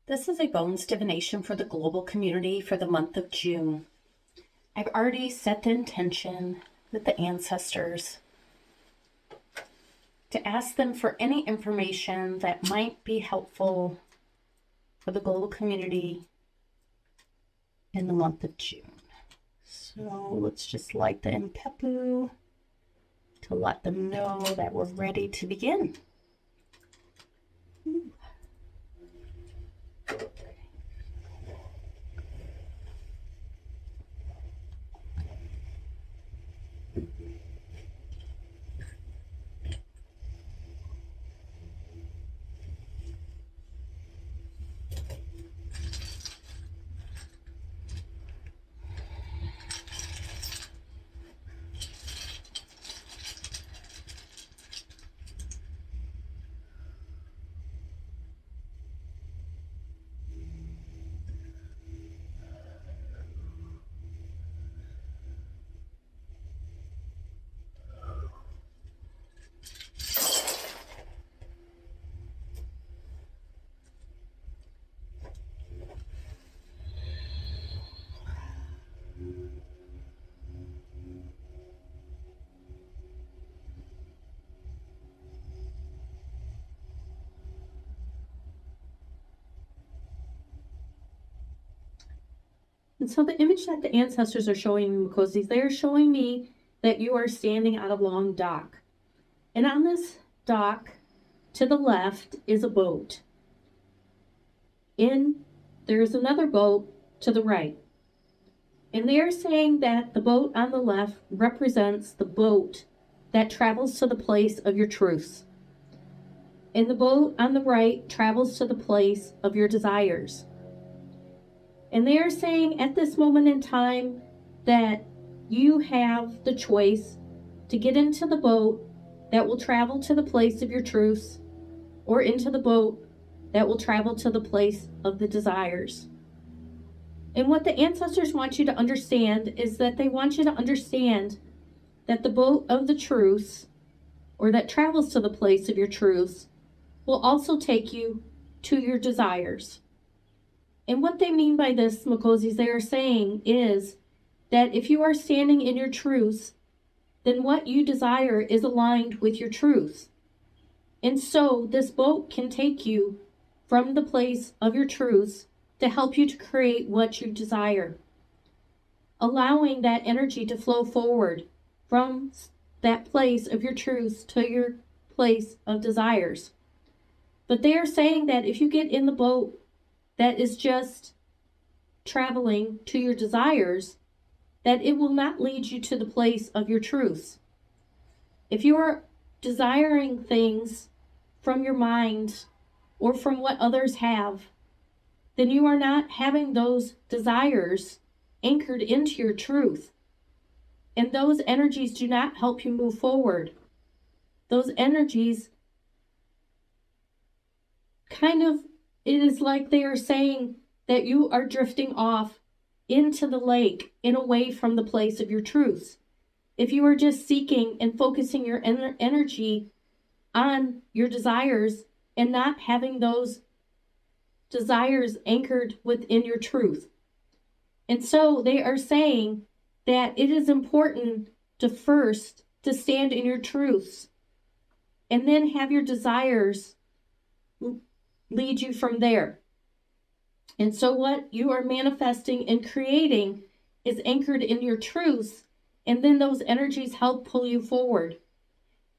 This is a Bones Divination for the global community for the month of June. I've already set the intention with the ancestors to ask them for any information that might be helpful for the global community in the month of June. So let's just light the Impepu to let them know that we're ready to begin. And so the image that the ancestors are showing me, because they're showing me that you are standing on a long dock. And on this dock, to the left, is a boat. There's another boat to the right. And they are saying that the boat on the left represents the boat that travels to the place of your truths. And the boat on the right travels to the place of your desires. And they are saying at this moment in time that you have the choice to get into the boat that will travel to the place of your truths, or into the boat that will travel to the place of the desires. And what the ancestors want you to understand is that they want you to understand that the boat of the truths, or that travels to the place of your truths, will also take you to your desires. And what they mean by this, Makozis, they are saying is that if you are standing in your truths, then what you desire is aligned with your truths. And so this boat can take you from the place of your truths to help you to create what you desire, allowing that energy to flow forward from that place of your truths to your place of desires. But they are saying that if you get in the boat that is just traveling to your desires, that it will not lead you to the place of your truths. If you are desiring things from your mind or from what others have, then you are not having those desires anchored into your truth. And those energies do not help you move forward. Those energies it is like they are saying that you are drifting off into the lake and away from the place of your truths. If you are just seeking and focusing your energy on your desires and not having those desires anchored within your truth. And so they are saying that it is important to first to stand in your truths and then have your desires lead you from there. And so what you are manifesting and creating is anchored in your truths, and then those energies help pull you forward.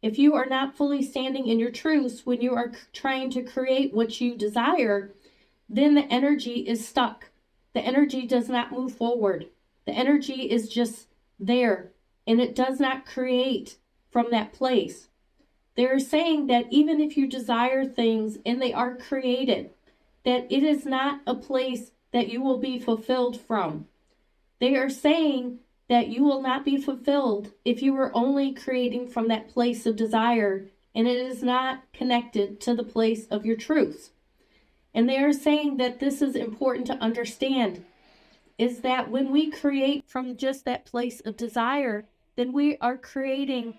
If you are not fully standing in your truths when you are trying to create what you desire, then the energy is stuck. The energy does not move forward. The energy is just there, and it does not create from that place. They're saying that even if you desire things and they are created, that it is not a place that you will be fulfilled from. They are saying that you will not be fulfilled if you are only creating from that place of desire and it is not connected to the place of your truths. And they are saying that this is important to understand, is that when we create from just that place of desire, then we are creating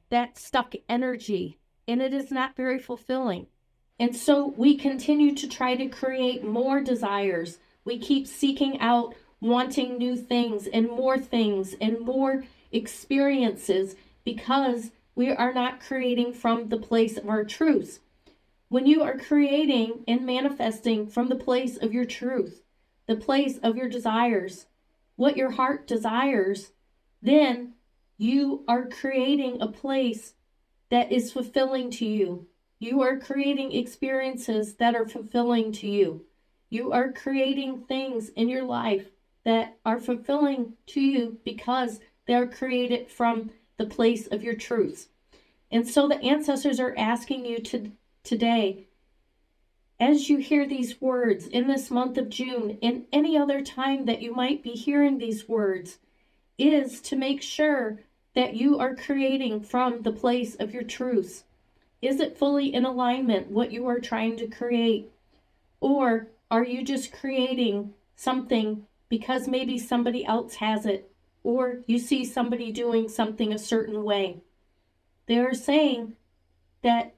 that stuck energy, and it is not very fulfilling. And so we continue to try to create more desires. We keep seeking out wanting new things and more experiences because we are not creating from the place of our truth. When you are creating and manifesting from the place of your truth, the place of your desires, what your heart desires, then you are creating a place that is fulfilling to you. You are creating experiences that are fulfilling to you. You are creating things in your life that are fulfilling to you because they are created from the place of your truths. And so the ancestors are asking you today, as you hear these words in this month of June and any other time that you might be hearing these words, is to make sure that you are creating from the place of your truths. Is it fully in alignment what you are trying to create? Or are you just creating something because maybe somebody else has it, or you see somebody doing something a certain way? They are saying that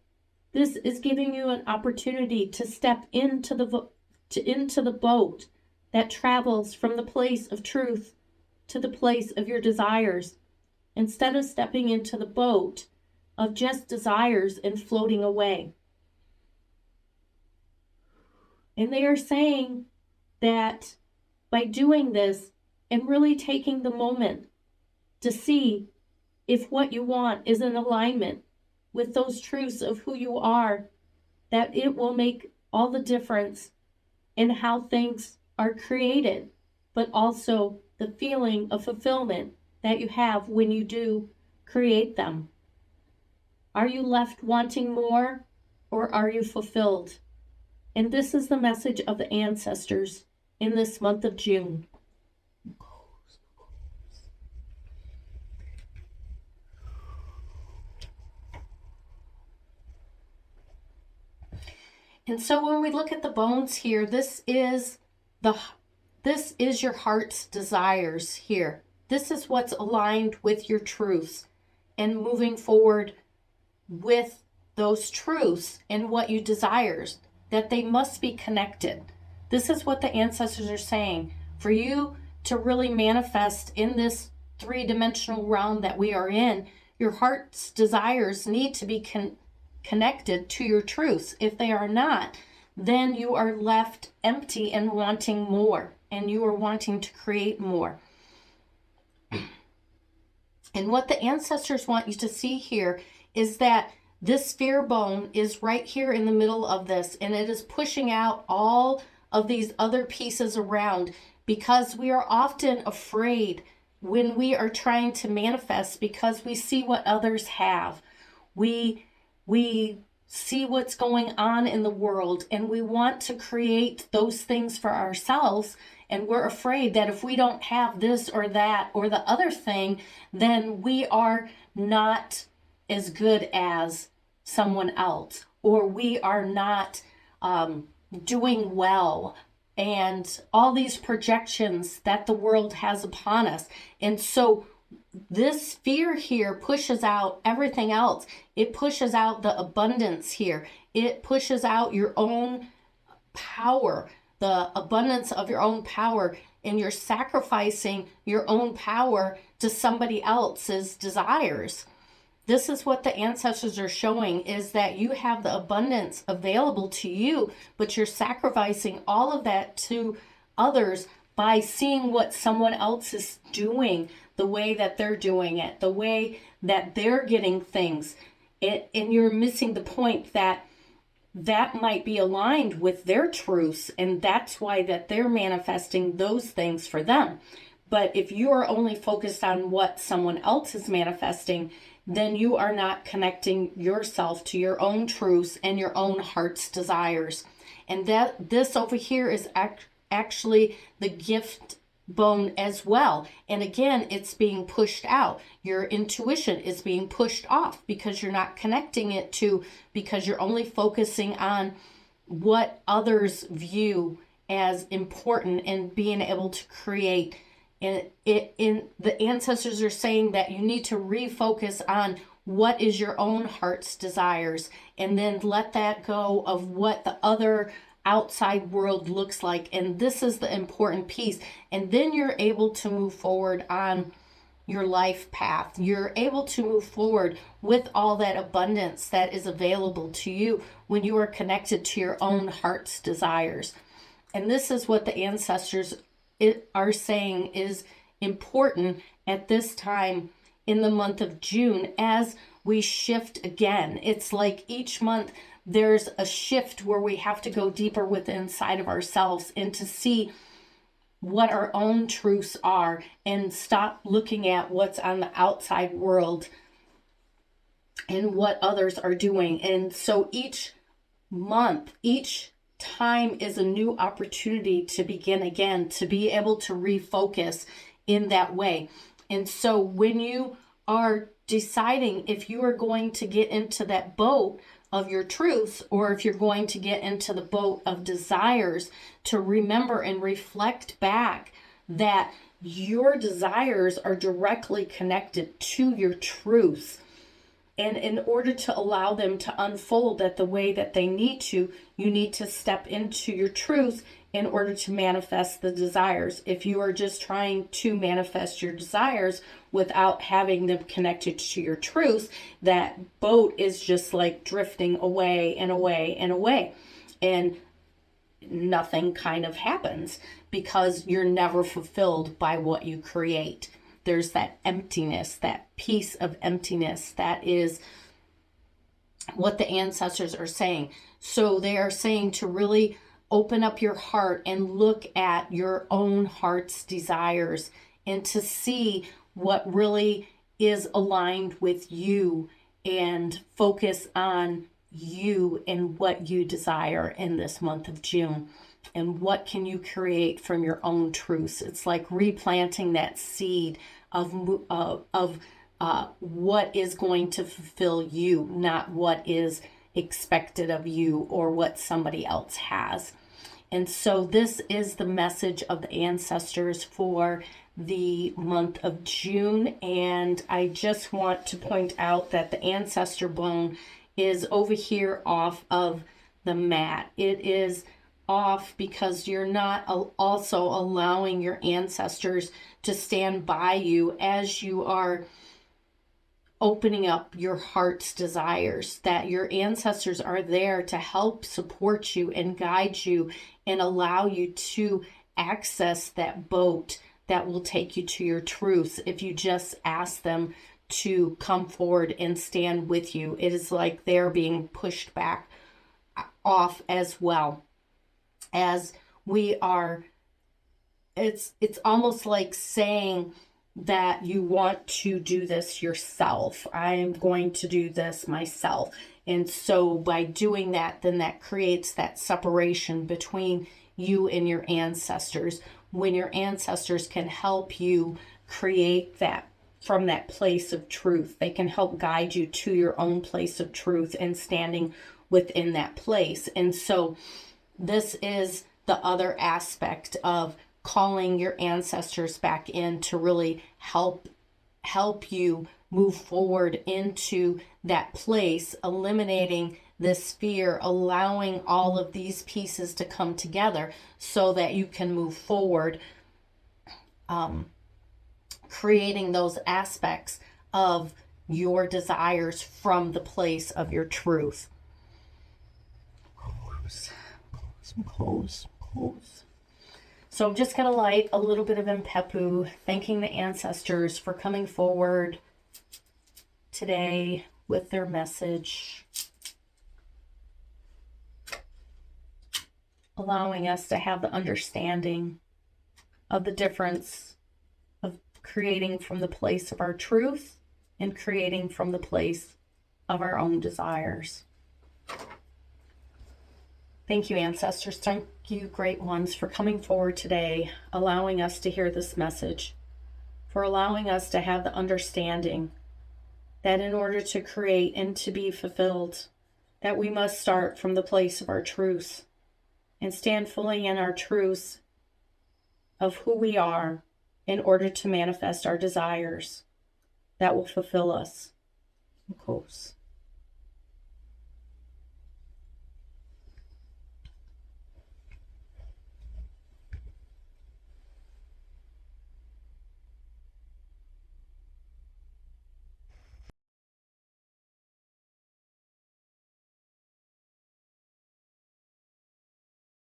this is giving you an opportunity to step into the boat that travels from the place of truth to the place of your desires, instead of stepping into the boat of just desires and floating away. And they are saying that by doing this and really taking the moment to see if what you want is in alignment with those truths of who you are, that it will make all the difference in how things are created, but also the feeling of fulfillment that you have when you do create them. Are you left wanting more, or are you fulfilled? And this is the message of the ancestors in this month of June. And so when we look at the bones here, this is your heart's desires here. This is what's aligned with your truths, and moving forward with those truths and what you desires, that they must be connected. This is what the ancestors are saying. For you to really manifest in this three-dimensional realm that we are in, your heart's desires need to be connected to your truths. If they are not, then you are left empty and wanting more, and you are wanting to create more. And what the ancestors want you to see here is that this fear bone is right here in the middle of this, and it is pushing out all of these other pieces around, because we are often afraid when we are trying to manifest, because we see what others have. We see what's going on in the world, and we want to create those things for ourselves, and we're afraid that if we don't have this or that or the other thing, then we are not as good as someone else, or we are not doing well, and all these projections that the world has upon us. And so this fear here pushes out everything else. It pushes out the abundance here. It pushes out your own power, the abundance of your own power, and you're sacrificing your own power to somebody else's desires. This is what the ancestors are showing, is that you have the abundance available to you, but you're sacrificing all of that to others by seeing what someone else is doing, the way that they're doing it, the way that they're getting things. And you're missing the point that that might be aligned with their truths, and that's why that they're manifesting those things for them. But if you are only focused on what someone else is manifesting, then you are not connecting yourself to your own truths and your own heart's desires. And that this over here is actually the gift bone as well. And again, it's being pushed out. Your intuition is being pushed off because you're not connecting it to, because you're only focusing on what others view as important and being able to create And the ancestors are saying that you need to refocus on what is your own heart's desires, and then let that go of what the other outside world looks like. And this is the important piece. And then you're able to move forward on your life path. You're able to move forward with all that abundance that is available to you when you are connected to your own heart's desires. And this is what the ancestors are saying is important at this time in the month of June as we shift again. It's like each month there's a shift where we have to go deeper within inside of ourselves and to see what our own truths are and stop looking at what's on the outside world and what others are doing. And so each month, each time is a new opportunity to begin again, to be able to refocus in that way. And so when you are deciding if you are going to get into that boat of your truths or if you're going to get into the boat of desires, to remember and reflect back that your desires are directly connected to your truths. And in order to allow them to unfold at the way that they need to, you need to step into your truth in order to manifest the desires. If you are just trying to manifest your desires without having them connected to your truth, that boat is just like drifting away and away and away. And nothing kind of happens because you're never fulfilled by what you create. There's that emptiness, that piece of emptiness. That is what the ancestors are saying. So they are saying to really open up your heart and look at your own heart's desires and to see what really is aligned with you and focus on you and what you desire in this month of June. And what can you create from your own truths? It's like replanting that seed of what is going to fulfill you, not what is expected of you or what somebody else has. And so this is the message of the ancestors for the month of June. And I just want to point out that the ancestor bone is over here off of the mat. It is off because you're not also allowing your ancestors to stand by you as you are opening up your heart's desires, that your ancestors are there to help support you and guide you and allow you to access that boat that will take you to your truths if you just ask them to come forward and stand with you. It is like they're being pushed back off as well. As we are, it's almost like saying that you want to do this yourself. I am going to do this myself. And so by doing that, then that creates that separation between you and your ancestors, when your ancestors can help you create that from that place of truth. They can help guide you to your own place of truth and standing within that place. And so this is the other aspect of calling your ancestors back in to really help you move forward into that place, eliminating this fear, allowing all of these pieces to come together so that you can move forward, creating those aspects of your desires from the place of your truth. Some clothes. So I'm just going to light a little bit of Impepu, thanking the ancestors for coming forward today with their message, allowing us to have the understanding of the difference of creating from the place of our truth and creating from the place of our own desires. Thank you, ancestors. Thank you, great ones, for coming forward today, allowing us to hear this message, for allowing us to have the understanding that in order to create and to be fulfilled, that we must start from the place of our truths and stand fully in our truths of who we are in order to manifest our desires that will fulfill us. Of course.